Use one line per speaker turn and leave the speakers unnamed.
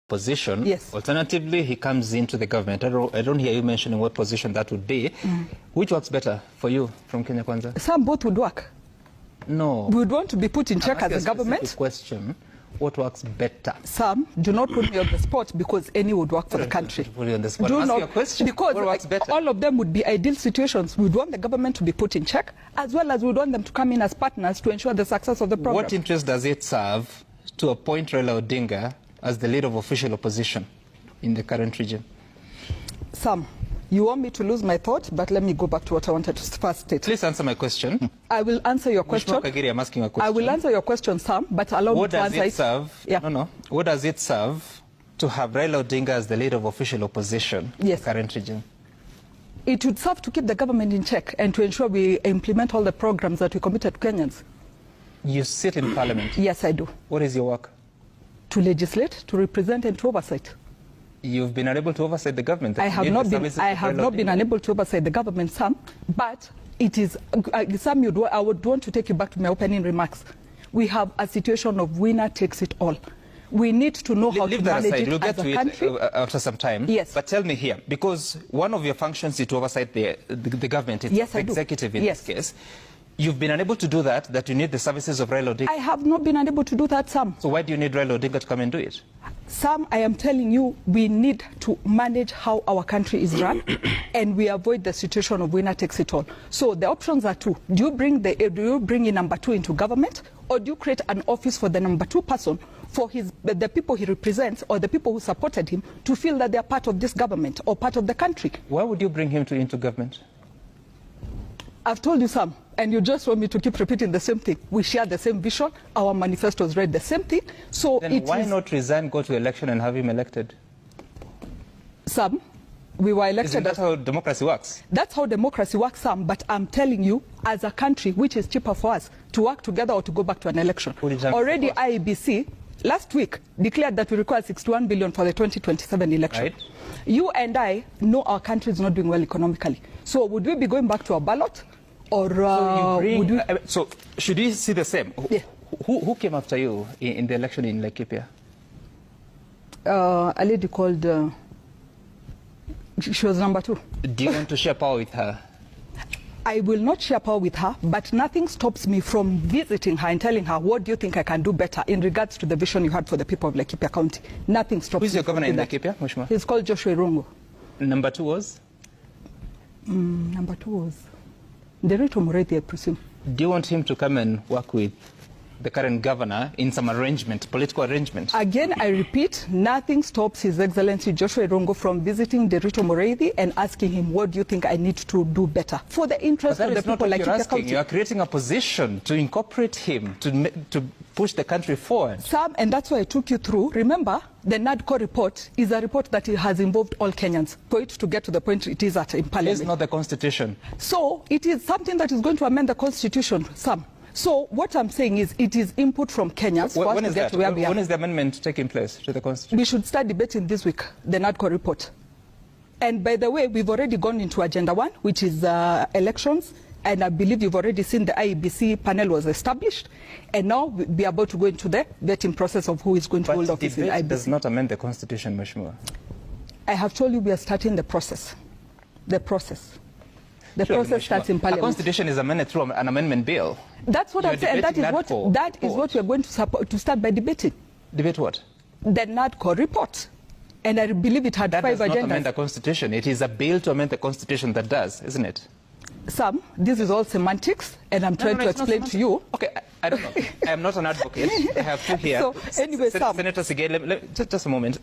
position.
Yes.
Alternatively, he comes into the government. I don't hear you mentioning what position that would be. Which works better for you from Kenya Kwanza?
Some both would work.
No.
We would want to be put in check as a government.
Question. What works better?
Some do not put me on the spot because any would work for the country.
Put you on the spot.
Do
Ask
not,
your question.
because
what works better?
all of them would be ideal situations. We would want the government to be put in check, as well as we would want them to come in as partners to ensure the success of the program.
What interest does it serve to appoint Raila Odinga as the leader of official opposition in the current regime?
Some. You want me to lose my thought, but let me go back to what I wanted to first state.
Please answer my question.
I will answer your question.
Kagiri, I'm asking a question.
I will answer your question, Sam, but allow me to answer it.
What does it serve?
Yeah.
No. What does it serve to have Raila Odinga as the leader of official opposition in the current regime?
It would serve to keep the government in check and to ensure we implement all the programs that we committed to Kenyans.
You sit in parliament?
Yes, I do.
What is your work?
To legislate, to represent, and to oversight.
You've been unable to oversight the government.
I have not been unable to oversight the government, Sam, but it is, Sam, I would want to take you back to my opening remarks. We have a situation of winner takes it all. We need to know how to manage it
we'll get
as
to
a country.
It after some time.
Yes.
But tell me here, because one of your functions is to oversight the government, it's
yes,
the executive in
yes.
this case. You've been unable to do that you need the services of Raila Odinga.
I have not been unable to do that, Sam.
So why do you need Raila Odinga to come and do it?
Sam, I am telling you, we need to manage how our country is run and we avoid the situation of winner takes it all. So the options are two. Do you bring in number 2 into government, or do you create an office for the number 2 person for the people he represents or the people who supported him to feel that they are part of this government or part of the country?
Why would you bring him into government?
I've told you, Sam, and you just want me to keep repeating the same thing. We share the same vision. Our manifestos read the same thing. So
then why not resign, go to election, and have him elected?
Sam, we were elected.
Isn't that how democracy works?
That's how democracy works, Sam. But I'm telling you, as a country, which is cheaper for us, to work together or to go back to an election? Already, IEBC last week declared that we require 61 billion for the 2027 election. Right. You and I know our country is not doing well economically. So would we be going back to a ballot? Or
so should we see the same?
Yeah.
Who came after you in the election in Laikipia?
A lady called, she was number 2.
Do you want to share power with her?
I will not share power with her, but nothing stops me from visiting her and telling her, what do you think I can do better in regards to the vision you had for the people of Laikipia County? Nothing stops me.
Who's your governor in Laikipia, Mheshimiwa?
He's called Joshua Rongo.
Number 2 was?
Number 2 was Derito Mureithi, I presume.
Do you want him to come and work with the current governor in some arrangement, political arrangement?
Again, I repeat, nothing stops His Excellency Joshua Rongo from visiting Derito Mureithi and asking him, what do you think I need to do better for the interest of the people like Laikipia County?
You are creating a position to incorporate him, to push the country forward.
Sam, and that's why I took you through. Remember, the NADCO report is a report that has involved all Kenyans for it to get to the point it is at in Parliament.
It's not the Constitution.
So it is something that is going to amend the Constitution, Sam. So what I'm saying is it is input from Kenyans for us to get to where we are.
When is the amendment taking place to the Constitution?
We should start debating this week, the NADCO report. And by the way, we've already gone into Agenda 1, which is elections. And I believe you've already seen the IEBC panel was established. And now we're about to go into the vetting process of who is going to hold office in the IEBC.
But does not amend the Constitution, Mheshimiwa.
I have told you we are starting the process. The process. The process starts in Parliament.
The Constitution is amended through an amendment bill.
That's what I'm saying. And that is what we are going to start by debating.
Debate what?
The NADCO report. And I believe it had 5 agendas. That does not
amend the Constitution. It is a bill to amend the Constitution that does, isn't it?
Sam, this is all semantics, and I'm trying to explain to you.
Okay, I don't know. I am not an advocate. I have 2 here.
So, anyway, Sam.
Senator Sige, just a moment.